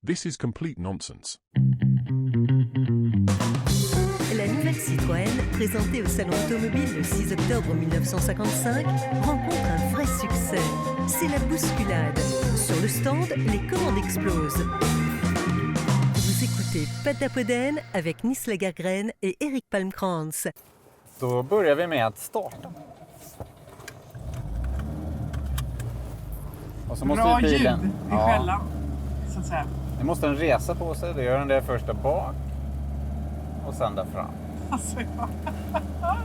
This is complete nonsense. La nouvelle Citroën, présentée au Salon automobile le 6 octobre 1955, rencontre un vrai succès. C'est la bousculade. Sur le stand, les commandes explosent. Vous écoutez Poddapodden avec Nils Lagergren et Erik Palmkrantz. Då börjar vi med att starta. Och så måste bra bilen, ljud i skällan, så att säga. Det måste den resa på sig. Det gör den där först där bak och sen där fram. Alltså, ja.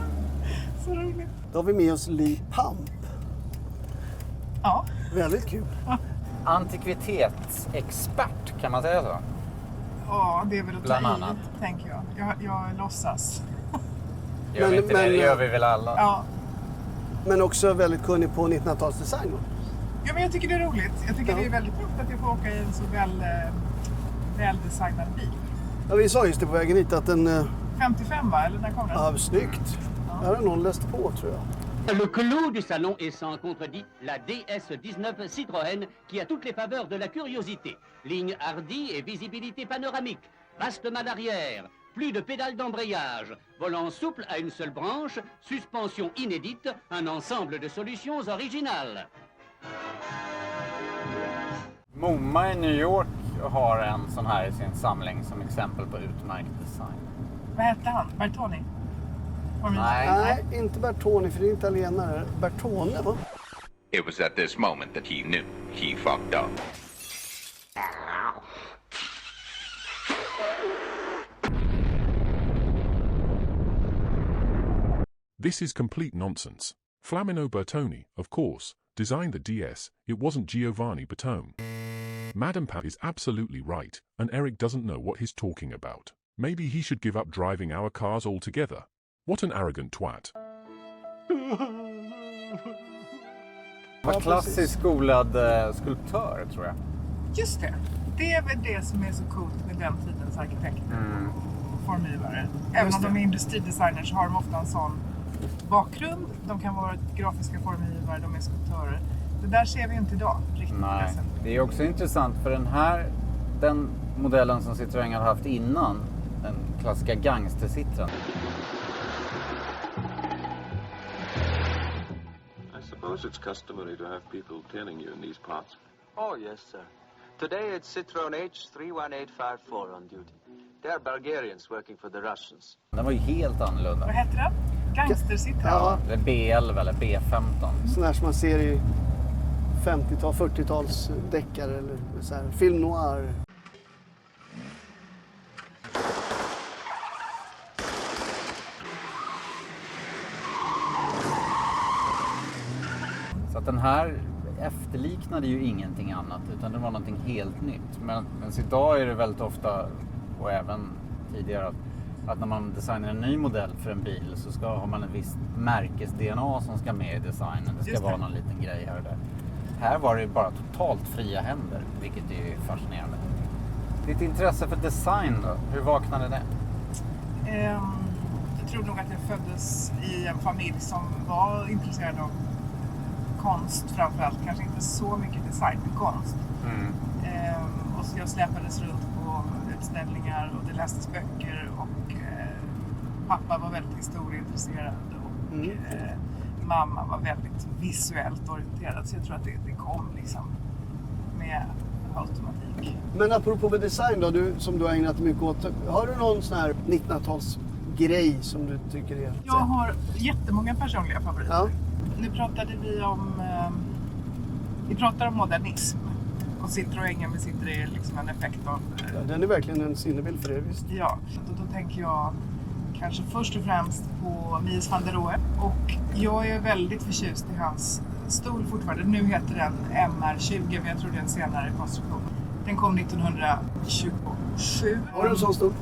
Så roligt. Då har vi med oss Lee Pump. Ja. Väldigt kul. Antikvitetsexpert, kan man säga så? Ja, det är väl att Bland ta annat. i, tänker jag. Jag låtsas. Gör vi inte det? Det gör vi väl alla? Ja. Men också väldigt kunnig på 1900-talsdesign. Ja, men jag tycker det är roligt. Jag tycker det är väldigt roligt att jag får åka i en så väldesignad bil. Ja, vi sa just det på vägen hit att den... 55, va? Eller när kom den? Ja, snyggt. Där har någon läst på, tror jag. Le clou du salon est sans contredit la DS19 Citroën qui a toutes les faveurs de la curiosité. Ligne hardie et visibilité panoramique, vaste malle arrière, plus de pédales d'embrayage, volant souple à une seule branche, suspension inédite, un ensemble de solutions originales. MoMA i New York har en sån här i sin samling som exempel på utmärkt design. Vad hette han? Bertoni? Nej, inte Bertoni, för det är italienare. Bertone, va? It was at this moment that he knew he fucked up. This is complete nonsense. Flamino Bertoni, of course, designed the DS. It wasn't Giovanni Bertone. Madame Pat is absolutely right, and Eric doesn't know what he's talking about. Maybe he should give up driving our cars altogether. What an arrogant twat. Var klassiskt skolad skulptör, tror jag. Just det. Det är väl det som är så coolt med den tidens arkitekter och formgivare. Även om de är industridesigners så har de ofta en sån bakgrund. De kan vara grafiska formgivare, de är skulptörer. Det där ser vi inte idag riktigt. Nej, det är också intressant för den modellen som Citroën har haft innan, den klassiska gangstercitroen. I suppose it's customary to have people tailing you in these parts. Oh, yes, sir. Today it's Citroen H31854 on duty. They are Bulgarians working for the Russians. Den var ju helt annorlunda. Vad heter det? Gangster-Citroen? Ja. Det är B11 eller B15. Sån här som man ser i 50-tal, 40-tals deckare eller så här, film noir. Så att den här efterliknade ju ingenting annat utan det var någonting helt nytt. Men idag är det väldigt ofta, och även tidigare, att när man designar en ny modell för en bil så har man en viss märkes-DNA som ska med i designen. Det ska vara någon liten grej här och där. Här var det bara totalt fria händer, vilket är fascinerande. Ditt intresse för design då? Hur vaknade det? Jag tror nog att jag föddes i en familj som var intresserad av konst framförallt. Kanske inte så mycket design, men konst. Och så jag släpades runt på utställningar och det lästes böcker och pappa var väldigt historieintresserad och mamma var väldigt visuellt orienterad. Så jag tror att det kom liksom med automatik. Men apropå med design då, som du har ägnat mycket åt. Har du någon sån här 1900-talsgrej som du tycker är... Jag har jättemånga personliga favoriter. Ja. Nu pratade vi pratar om modernism. Och Citroën med sitter är liksom en effekt av... Ja, den är verkligen en sinnebild för det, visst. Ja, då tänker jag kanske först och främst på Mies van der Rohe. Och jag är väldigt förtjust i hans stol fortfarande. Nu heter den MR20, men jag tror det är en senare konstruktion. Den kom 1927. Har du en sån stol?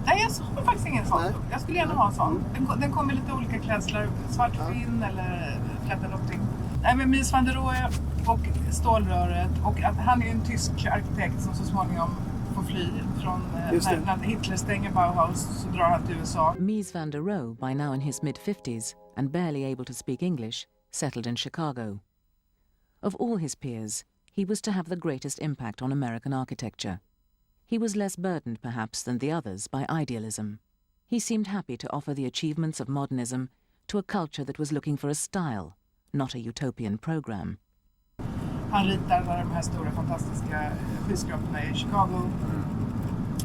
Nej, jag har faktiskt ingen sån. Nej. Jag skulle gärna ha en sån. Den kom i lite olika klädslar. Svart skinn eller flätt eller någonting. Nej, men Mies van der Rohe och stålröret. Och att han är en tysk arkitekt som så småningom får fly från när Hitler stänger Bauhaus så drar han till USA. Mies van der Rohe, by now in his mid-50s and barely able to speak English, settled in Chicago. Of all his peers, he was to have the greatest impact on American architecture. He was less burdened perhaps than the others by idealism. He seemed happy to offer the achievements of modernism to a culture that was looking for a style, not a utopian program. Han ritar de här stora fantastiska skyskraporna i Chicago.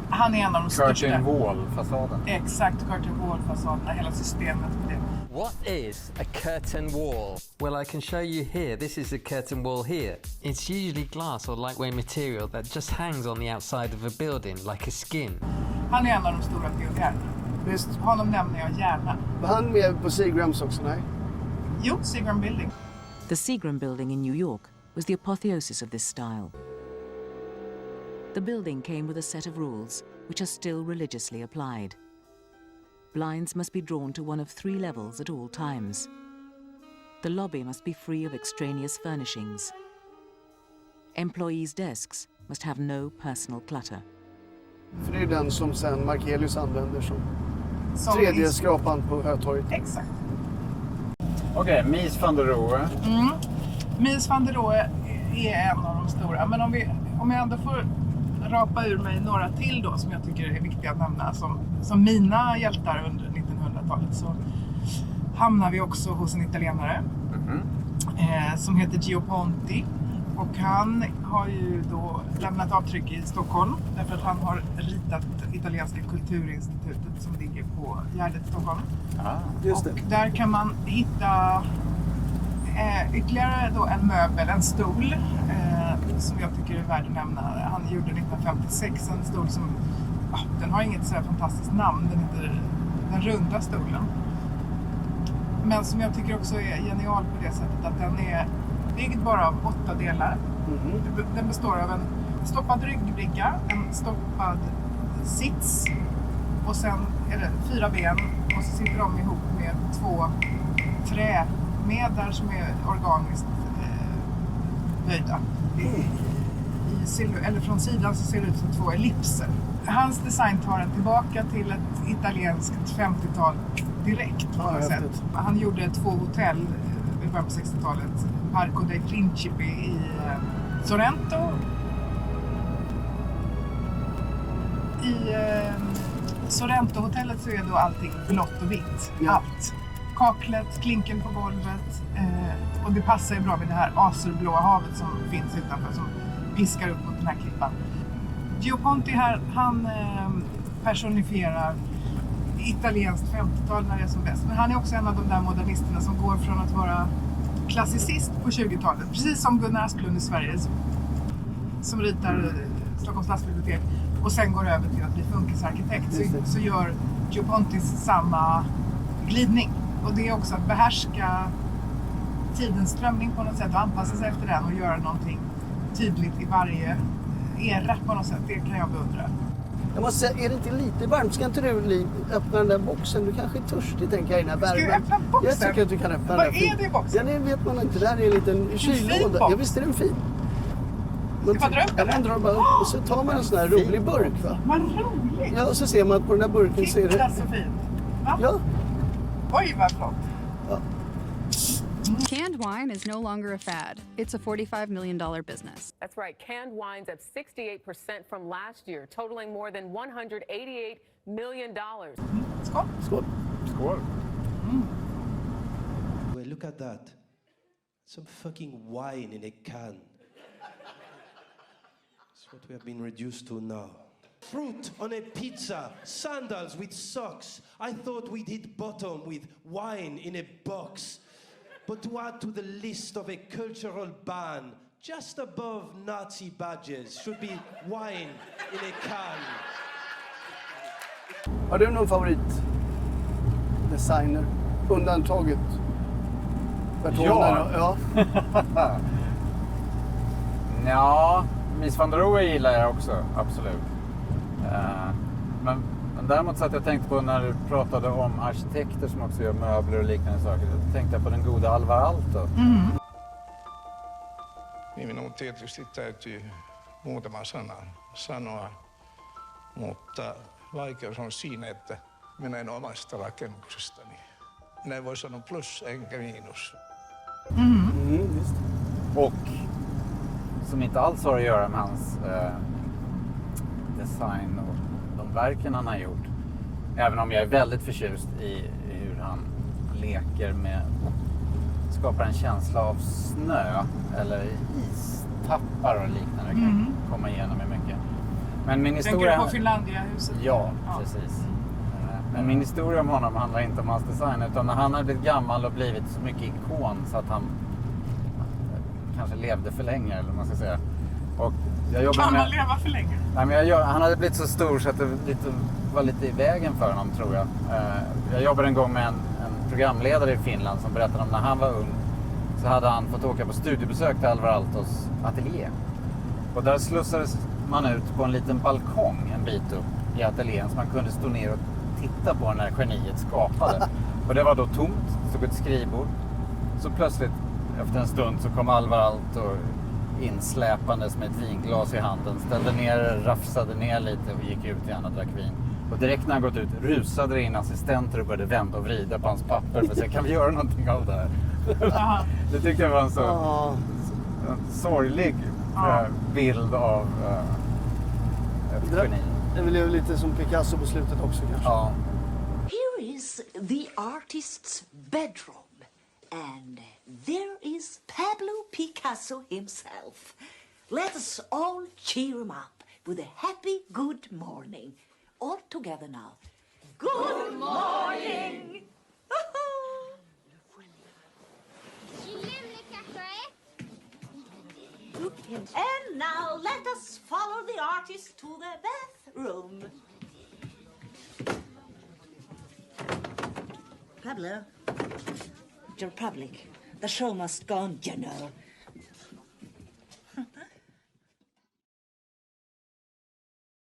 Han är en av de största. Curtain Wall-fasaden. Exakt, Curtain Wall-fasaderna, hela systemet med det. What is a curtain wall? Well, I can show you here. This is a curtain wall here. It's usually glass or lightweight material that just hangs on the outside of a building like a skin. Han är en av de stora pionjärerna. Visst. Honom nämner jag gärna. Var han med på Seagrams också? Nej? Jo, Seagram Building. The Seagram Building in New York was the apotheosis of this style. The building came with a set of rules which are still religiously applied. Blinds must be drawn to one of 3 levels at all times. The lobby must be free of extraneous furnishings. Employees' desks must have no personal clutter. För det är den som sen Markelius använder som tredje skrapan på Hötorget. Exakt. Okej, Mies van der Rohe. Mies van der Rohe är en av de stora. Men om jag ändå får rapa ur mig några till då som jag tycker är viktiga att nämna som mina hjältar under 1900-talet, så hamnar vi också hos en italienare som heter Gio Ponti. Och han har ju då lämnat avtryck i Stockholm därför att han har ritat Italienska kulturinstitutet som ligger på Gärdet i Stockholm. Just det. Och där kan man hitta ytterligare då en möbel, en stol som jag tycker är värd att nämna. Han gjorde 1956 en stol som, den har inget så här fantastiskt namn, den heter den runda stolen. Men som jag tycker också är genial på det sättet att den är byggd bara av 8 delar. Den består av en stoppad ryggbricka, en stoppad sits och sen är det 4 ben och så sitter de ihop med 2 trämedar som är organiskt böjda. Eller från sidan så ser det ut som 2 ellipser. Hans design tar en tillbaka till ett italienskt 50-tal direkt på något sätt. Han gjorde 2 hotell i början på 60-talet. Parco dei Principi i Sorrento. I Sorrento-hotellet så är då allting blått och vitt. Ja. Allt. Kaklet, klinken på golvet. Och det passar ju bra med det här azurblåa havet som finns utanför som piskar upp mot den här klippan. Gio Ponti här, han personifierar italienskt 50-tal när det är som bäst. Men han är också en av de där modernisterna som går från att vara klassicist på 20-talet. Precis som Gunnar Asplund i Sverige som ritar Stockholms stadsbibliotek och sen går över till att bli funkisarkitekt. Så gör Gio Ponti samma glidning. Och det är också att behärska tidens strömning på något sätt och anpassa sig efter den och göra någonting tydligt i varje era på något sätt. Det kan jag beundra. Jag måste säga, är det inte lite varmt? Ska inte du öppna den där boxen? Du kanske är törstig, tänker jag, i den här värmen. Ska jag öppna boxen? Jag tycker att du kan öppna Vad den. Vad är det i boxen? Ja, det vet man inte. Där är en liten kyllåda. Ja, visst är den fin. Ska man dra upp den? Man drar bara upp och så tar man en sån här rolig burk, va? Vad roligt! Ja, och så ser man att på den där burken så är det... Titta så fint. Va? Ja. Oj, vad flott. Ja. Canned wine is no longer a fad. It's a $45 million business. That's right. Canned wine's up 68% from last year, totaling more than $188 million. Skål. Skål. Skål. Well, look at that. Some fucking wine in a can. That's what we have been reduced to now. Fruit on a pizza, sandals with socks. I thought we'd hit bottom with wine in a box. But to add to the list of a cultural ban, just above Nazi badges should be wine in a can. Har du någon favoritdesigner? Undantaget Bertone? Ja. Ja, Mies van der Rohe gillar jag också, absolut. Men däremot så att jag tänkte på när du pratade om arkitekter som också gör möbler och liknande saker. Jag tänkte på den goda Alvar Aalto. Minun tietysti täytyy muutama sana sanoa, mutta vaikeus on siinä, että minä en omasta rakennuksestani. Minä en voi sanoa plus enkä miinus. Och som inte alls har att göra med hans design och de verken han har gjort. Även om jag är väldigt förtjust i hur han leker med, skapar en känsla av snö eller istappar och liknande. Kan komma igenom i mycket. Men min historia... Tänker du på Finlandia-huset? Ja, precis. Men min historia om honom handlar inte om hans design, utan när han hade blivit gammal och blivit så mycket ikon så att han kanske levde för länge, eller vad man ska säga. Och jag kan man leva för länge? Nej, men han hade blivit så stor så att det var lite i vägen för honom, tror jag. Jag jobbade en gång med en programledare i Finland som berättade om när han var ung så hade han fått åka på studiebesök till Alvar Aaltos ateljé. Och där slussades man ut på en liten balkong en bit upp i ateljén så man kunde stå ner och titta på när geniet skapade. Och det var då tomt, det stod ett skrivbord. Så plötsligt efter en stund så kom Alvar Aalto insläpandes med ett vinglas i handen, ställde ner, rafsade ner lite och gick ut igen och drack vin. Och direkt när han gått ut rusade det in assistenter och började vända och vrida på hans papper för att säga, kan vi göra någonting av det här? Det tyckte jag var en så sorglig bild av ett geni. Det blev lite som Picasso på slutet också kanske. Ja. Here is the artist's bedroom. And there is Pablo Picasso himself. Let us all cheer him up with a happy good morning. All together now. Good morning! And now let us follow the artist to the bathroom. Pablo, your public. The show must go on, you know.